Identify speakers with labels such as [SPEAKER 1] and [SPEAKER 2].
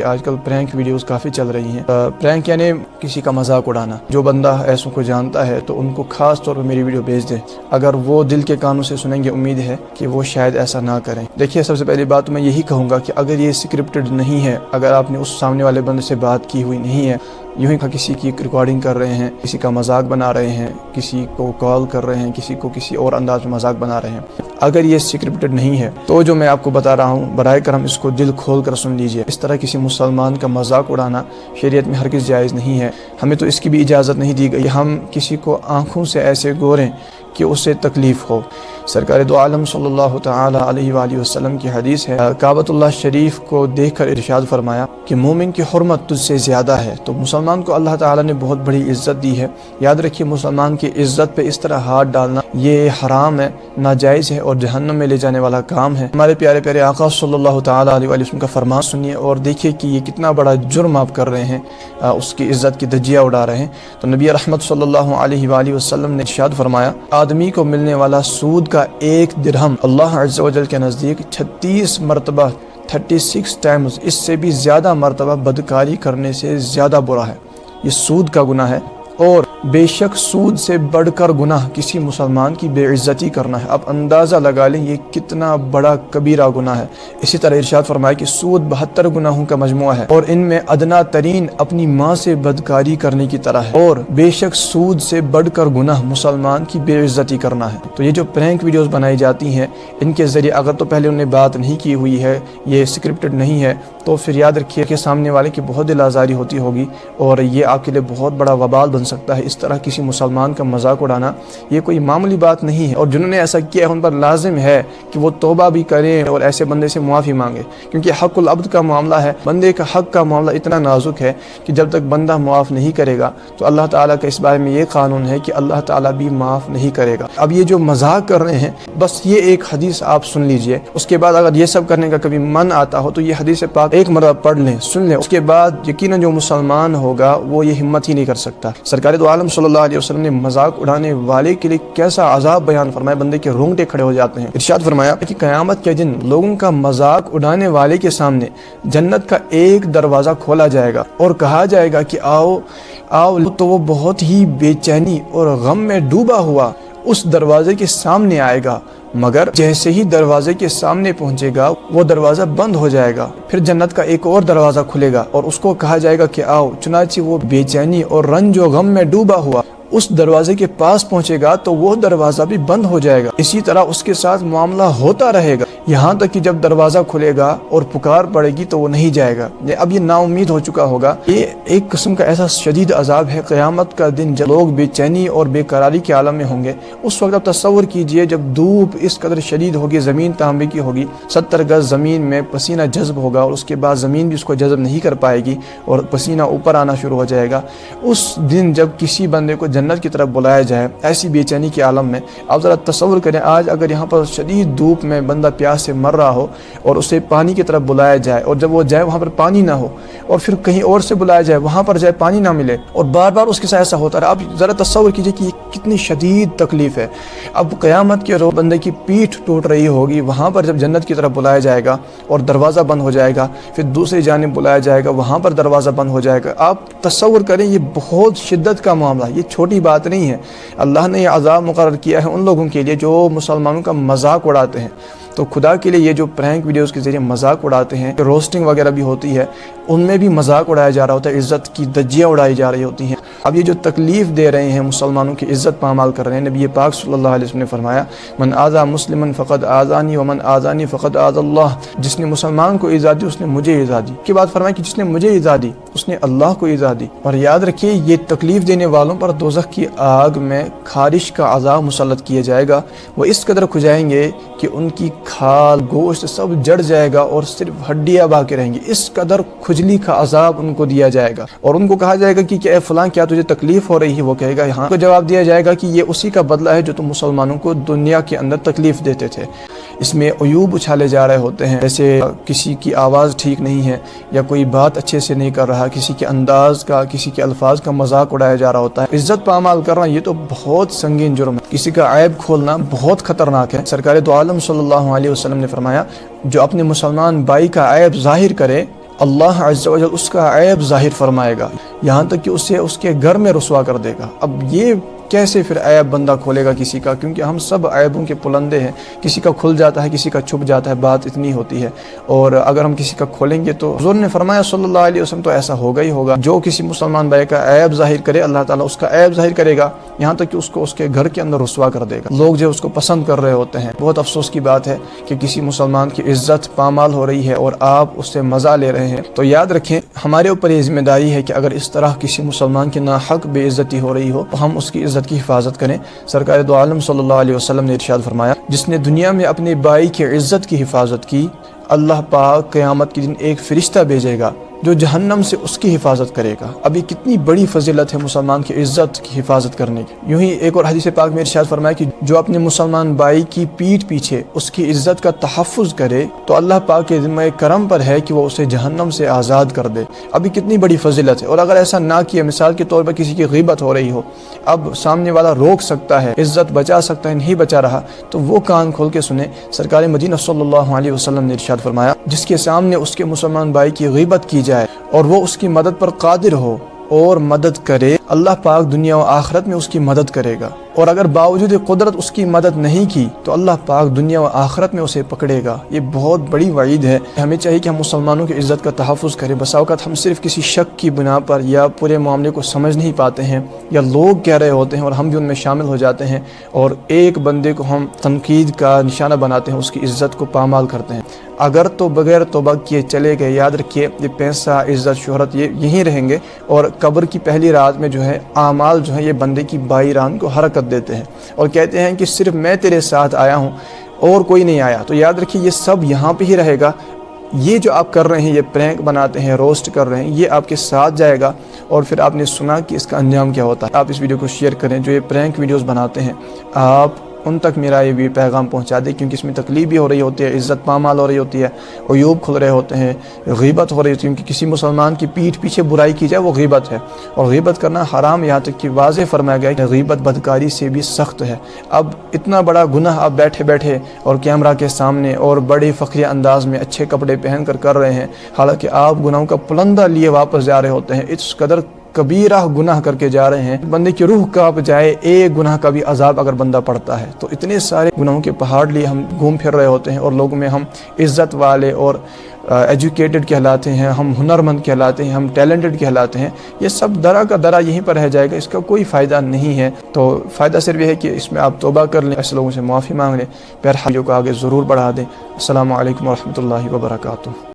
[SPEAKER 1] آج کل prank videos کافی چل رہی ہیں۔ پرینک یعنی کسی کا مذاق اڑانا۔ جو بندہ ایسوں کو جانتا ہے تو ان کو خاص طور پر میری ویڈیو بھیج دیں، اگر وہ دل کے کانوں سے سنیں گے امید ہے کہ وہ شاید ایسا نہ کریں۔ دیکھیے، سب سے پہلی بات تو میں یہی کہوں گا کہ اگر یہ اسکرپٹڈ نہیں ہے، اگر آپ نے اس سامنے والے بندے سے بات کی ہوئی نہیں ہے، یوں ہی کسی کی ریکارڈنگ کر رہے ہیں، کسی کا مذاق بنا رہے ہیں، کسی کو کال کر رہے ہیں، کسی کو کسی اور انداز میں مذاق بنا رہے ہیں، اگر یہ اسکرپٹڈ نہیں ہے تو جو میں آپ کو بتا رہا ہوں برائے کرم اس کو دل کھول کر سن لیجئے۔ اس طرح کسی مسلمان کا مذاق اڑانا شریعت میں ہرگز جائز نہیں ہے، ہمیں تو اس کی بھی اجازت نہیں دی گئی ہم کسی کو آنکھوں سے ایسے گوریں کہ اسے تکلیف ہو۔ سرکار دو عالم صلی اللہ تعالی علیہ وآلہ وسلم کی حدیث ہے، کعبۃ اللہ شریف کو دیکھ کر ارشاد فرمایا کہ مومن کی حرمت تجھ سے زیادہ ہے۔ تو مسلمان کو اللہ تعالی نے بہت بڑی عزت دی ہے۔ یاد رکھیے، مسلمان کی عزت پہ اس طرح ہاتھ ڈالنا یہ حرام ہے، ناجائز ہے اور جہنم میں لے جانے والا کام ہے۔ ہمارے پیارے پیارے آقا صلی اللہ تعالی علیہ وآلہ وسلم کا فرمان سنیے اور دیکھیے کہ یہ کتنا بڑا جرم آپ کر رہے ہیں، اس کی عزت کی دھجیاں اڑا رہے ہیں۔ تو نبی رحمت صلی اللہ علیہ وآلہ وسلم نے ارشاد فرمایا، آدمی کو ملنے والا سود کا ایک درہم اللہ عز و جل کے نزدیک 36 مرتبہ 36 ٹائمز اس سے بھی زیادہ مرتبہ بدکاری کرنے سے زیادہ برا ہے۔ یہ سود کا گناہ ہے، اور بے شک سود سے بڑھ کر گناہ کسی مسلمان کی بے عزتی کرنا ہے۔ آپ اندازہ لگا لیں یہ کتنا بڑا کبیرہ گناہ ہے۔ اسی طرح ارشاد فرمایا کہ سود 72 گناہوں کا مجموعہ ہے، اور ان میں ادنا ترین اپنی ماں سے بدکاری کرنے کی طرح ہے، اور بے شک سود سے بڑھ کر گناہ مسلمان کی بے عزتی کرنا ہے۔ تو یہ جو پرینک ویڈیوز بنائی جاتی ہیں، ان کے ذریعے اگر تو پہلے انہوں نے بات نہیں کی ہوئی ہے، یہ اسکرپٹڈ نہیں ہے، تو پھر یاد رکھیے کہ سامنے والے کی بہت دل آزاری ہوتی ہوگی، اور یہ آپ کے لیے بہت بڑا وبال بن سکتا ہے۔ اس طرح کسی مسلمان کا مذاق اڑانا یہ کوئی معمولی بات نہیں ہے، اور جنہوں نے ایسا کیا ہے ان پر لازم ہے کہ وہ توبہ بھی کریں اور ایسے بندے سے معافی مانگے، کیونکہ حق العبد کا معاملہ ہے، بندے کا حق کا معاملہ اتنا نازک ہے کہ جب تک بندہ معاف نہیں کرے گا تو اللہ تعالیٰ کا اس بارے میں یہ قانون ہے کہ اللہ تعالیٰ بھی معاف نہیں کرے گا۔ اب یہ جو مذاق کر رہے ہیں، بس یہ ایک حدیث آپ سن لیجئے، اس کے بعد اگر یہ سب کرنے کا کبھی من آتا ہو تو یہ حدیث پاک ایک مرتبہ پڑھ لیں، سن لیں، اس کے بعد یقیناً جو مسلمان ہوگا وہ یہ ہمت ہی نہیں کر سکتا۔ سرکار دو عالم صلی اللہ علیہ وسلم نے مذاق اڑانے والے کے لیے کیسا عذاب بیان فرمایا، بندے کے رونگٹے کھڑے ہو جاتے ہیں۔ ارشاد فرمایا کہ قیامت کے دن لوگوں کا مذاق اڑانے والے کے سامنے جنت کا ایک دروازہ کھولا جائے گا اور کہا جائے گا کہ آؤ آؤ، تو وہ بہت ہی بے چینی اور غم میں ڈوبا ہوا اس دروازے کے سامنے آئے گا، مگر جیسے ہی دروازے کے سامنے پہنچے گا وہ دروازہ بند ہو جائے گا، پھر جنت کا ایک اور دروازہ کھلے گا اور اس کو کہا جائے گا کہ آؤ، چنانچہ وہ بے چینی اور رنج و غم میں ڈوبا ہوا اس دروازے کے پاس پہنچے گا تو وہ دروازہ بھی بند ہو جائے گا۔ اسی طرح اس کے ساتھ معاملہ ہوتا رہے گا یہاں تک کہ جب دروازہ کھلے گا اور پکار پڑے گی تو وہ نہیں جائے گا۔ اب یہ نا امید ہو چکا ہوگا۔ یہ ایک قسم کا ایسا شدید عذاب ہے قیامت کا دن، جب لوگ بے چینی اور بے قراری کے عالم میں ہوں گے۔ اس وقت آپ تصور کیجئے جب دھوپ اس قدر شدید ہوگی، زمین تانبے کی ہوگی، 70 گز زمین میں پسینہ جذب ہوگا، اور اس کے بعد زمین بھی اس کو جذب نہیں کر پائے گی اور پسینہ اوپر آنا شروع ہو جائے گا۔ اس دن جب کسی بندے کو جنت کی طرف بلایا جائے ایسی بے چینی کے عالم میں، آپ ذرا تصور کریں، آج اگر یہاں پر شدید دھوپ میں بندہ پیاس سے مر رہا ہو اور اسے پانی کی طرف بلایا جائے، اور جب وہ جائے وہاں پر پانی نہ ہو، اور پھر کہیں اور سے بلایا جائے وہاں پر جائے پانی نہ ملے، اور بار بار اس کے ساتھ ایسا ہوتا رہا، آپ ذرا تصور کیجئے کہ یہ کتنی شدید تکلیف ہے۔ اب قیامت کے روز بندے کی پیٹھ ٹوٹ رہی ہوگی، وہاں پر جب جنت کی طرف بلایا جائے گا اور دروازہ بند ہو جائے گا، پھر دوسری جانب بلایا جائے گا، وہاں پر دروازہ بند ہو جائے گا۔ آپ تصور کریں، یہ بہت شدت کا معاملہ، یہ چھوٹی بات نہیں ہے۔ اللہ نے یہ عذاب مقرر کیا ہے ان لوگوں کے لیے جو مسلمانوں کا مذاق اڑاتے ہیں۔ تو خدا کے لیے یہ جو پرینک ویڈیوز کے ذریعے مذاق اڑاتے ہیں، روسٹنگ وغیرہ بھی ہوتی ہے، ان میں بھی مذاق اڑایا جا رہا ہوتا ہے، عزت کی دھجیاں اڑائی جا رہی ہوتی ہیں۔ اب یہ جو تکلیف دے رہے ہیں، مسلمانوں کی عزت پامال کر رہے ہیں، نبی پاک صلی اللہ علیہ وسلم نے فرمایا، من آذا مسلما فقد آذانی ومن آذانی فقد آذى اللہ، جس نے مسلمان کو ایذا دی اس نے مجھے ایذا دی۔ کے بعد فرمایا کہ جس نے مجھے ایذا دی اس نے اللہ کو ایذا دی۔ اور یاد رکھیے، یہ تکلیف دینے والوں پر دوزخ کی آگ میں خارش کا عذاب مسلط کیا جائے گا۔ وہ اس قدر کھجائیں گے کہ ان کی کھال گوشت سب جڑ جائے گا اور صرف ہڈیاں باقی رہیں گی، اس قدر کھجلی کا عذاب ان کو دیا جائے گا۔ اور ان کو کہا جائے گا کہ اے فلاں، کیا تجھے تکلیف ہو رہی ہے؟ وہ کہے گا ہاں۔ کو جواب دیا جائے گا کہ یہ اسی کا بدلہ ہے جو تم مسلمانوں کو دنیا کے اندر تکلیف دیتے تھے۔ اس میں عیوب اچھالے جا رہے ہوتے ہیں، جیسے کسی کی آواز ٹھیک نہیں ہے، یا کوئی بات اچھے سے نہیں کر رہا، کسی کے انداز کا، کسی کے الفاظ کا مذاق اڑایا جا رہا ہوتا ہے۔ عزت پامال کرنا یہ تو بہت سنگین جرم ہے، کسی کا عیب کھولنا بہت خطرناک ہے۔ سرکار دو عالم صلی اللہ علیہ وسلم نے فرمایا، جو اپنے مسلمان بھائی کا عیب ظاہر کرے اللہ عز و جل اس کا عیب ظاہر فرمائے گا، یہاں تک کہ اسے اس کے گھر میں رسوا کر دے گا۔ اب یہ کیسے پھر عیب بندہ کھولے گا کسی کا، کیونکہ ہم سب عیبوں کے پلندے ہیں، کسی کا کھل جاتا ہے کسی کا چھپ جاتا ہے، بات اتنی ہوتی ہے۔ اور اگر ہم کسی کا کھولیں گے تو حضور نے فرمایا صلی اللہ علیہ وسلم تو ایسا ہوگا ہی ہوگا، جو کسی مسلمان بھائی کا عیب ظاہر کرے اللہ تعالیٰ اس کا عیب ظاہر کرے گا، یہاں تک کہ اس کو اس کے گھر کے اندر رسوا کر دے گا۔ لوگ جو اس کو پسند کر رہے ہوتے ہیں۔ بہت افسوس کی بات ہے کہ کسی مسلمان کی عزت پامال ہو رہی ہے اور آپ اس سے مزہ لے رہے ہیں۔ تو یاد رکھیں ہمارے اوپر یہ ذمہ داری ہے کہ اگر اس طرح کسی مسلمان کی ناحق بے عزتی ہو رہی ہو تو ہم اس کی عزت کی حفاظت کریں۔ سرکار دو عالم صلی اللہ علیہ وسلم نے ارشاد فرمایا، جس نے دنیا میں اپنے بھائی کی عزت کی حفاظت کی، اللہ پاک قیامت کے دن ایک فرشتہ بھیجے گا جو جہنم سے اس کی حفاظت کرے گا۔ اب یہ کتنی بڑی فضیلت ہے مسلمان کی عزت کی حفاظت کرنے کی۔ یوں ہی ایک اور حدیث پاک میں ارشاد فرمایا کہ جو اپنے مسلمان بھائی کی پیٹھ پیچھے اس کی عزت کا تحفظ کرے تو اللہ پاک کے ذمہ کرم پر ہے کہ وہ اسے جہنم سے آزاد کر دے۔ اب یہ کتنی بڑی فضیلت ہے۔ اور اگر ایسا نہ کیا، مثال کے طور پر کسی کی غیبت ہو رہی ہو، اب سامنے والا روک سکتا ہے، عزت بچا سکتا ہے، نہیں بچا رہا تو وہ کان کھول کے سنیں۔ سرکار مدینہ صلی اللہ علیہ وسلم نے ارشاد فرمایا، جس کے سامنے اس کے مسلمان بھائی کی غیبت کی جائے اور وہ اس کی مدد پر قادر ہو اور مدد کرے، اللہ پاک دنیا و آخرت میں اس کی مدد کرے گا۔ اور اگر باوجود قدرت اس کی مدد نہیں کی تو اللہ پاک دنیا و آخرت میں اسے پکڑے گا۔ یہ بہت بڑی وعید ہے۔ ہمیں چاہیے کہ ہم مسلمانوں کی عزت کا تحفظ کریں۔ بسا اوقات ہم صرف کسی شک کی بنا پر یا پورے معاملے کو سمجھ نہیں پاتے ہیں، یا لوگ کہہ رہے ہوتے ہیں اور ہم بھی ان میں شامل ہو جاتے ہیں، اور ایک بندے کو ہم تنقید کا نشانہ بناتے ہیں، اس کی عزت کو پامال کرتے ہیں۔ اگر تو بغیر توبہ کیے چلے گئے، یاد رکھیے یہ پیسہ، عزت، شہرت یہ یہیں رہیں گے، اور قبر کی پہلی رات میں جو ہے اعمال جو ہے یہ بندے کی بائی ران کو حرکت دیتے ہیں اور کہتے ہیں کہ صرف میں تیرے ساتھ آیا ہوں اور کوئی نہیں آیا۔ تو یاد رکھیے یہ سب یہاں پہ ہی رہے گا۔ یہ جو آپ کر رہے ہیں، یہ پرینک بناتے ہیں، روسٹ کر رہے ہیں، یہ آپ کے ساتھ جائے گا، اور پھر آپ نے سنا کہ اس کا انجام کیا ہوتا ہے۔ آپ اس ویڈیو کو شیئر کریں، جو یہ پرینک ویڈیوز بناتے ہیں آپ ان تک میرا یہ بھی پیغام پہنچا دیں، کیونکہ اس میں تکلیف بھی ہو رہی ہوتی ہے، عزت پامال ہو رہی ہوتی ہے، عیوب کھل رہے ہوتے ہیں، غیبت ہو رہی ہوتی ہے، کیونکہ کسی مسلمان کی پیٹھ پیچھے برائی کی جائے وہ غیبت ہے، اور غیبت کرنا حرام، یہاں تک کہ واضح فرمایا گیا ہے کہ غیبت بدکاری سے بھی سخت ہے۔ اب اتنا بڑا گناہ آپ بیٹھے بیٹھے اور کیمرہ کے سامنے اور بڑے فخریہ انداز میں اچھے کپڑے پہن کر رہے ہیں، حالانکہ آپ گناہوں کا پلندہ لیے واپس جا رہے ہوتے ہیں۔ اس قدر کبیرہ گناہ کر کے جا رہے ہیں، بندے کی روح کانپ جائے، ایک گناہ کا بھی عذاب اگر بندہ پڑتا ہے تو اتنے سارے گناہوں کے پہاڑ لیے ہم گھوم پھر رہے ہوتے ہیں، اور لوگوں میں ہم عزت والے اور ایجوکیٹڈ کہلاتے ہیں، ہم ہنرمند کہلاتے ہیں، ہم ٹیلنٹڈ کہلاتے ہیں۔ یہ سب درا کا درا یہیں پر رہ جائے گا، اس کا کوئی فائدہ نہیں ہے۔ تو فائدہ صرف یہ ہے کہ اس میں آپ توبہ کر لیں، ایسے لوگوں سے معافی مانگ لیں، پھر ویڈیو کو آگے ضرور بڑھا دیں۔ السلام علیکم ورحمۃ اللہ وبرکاتہ۔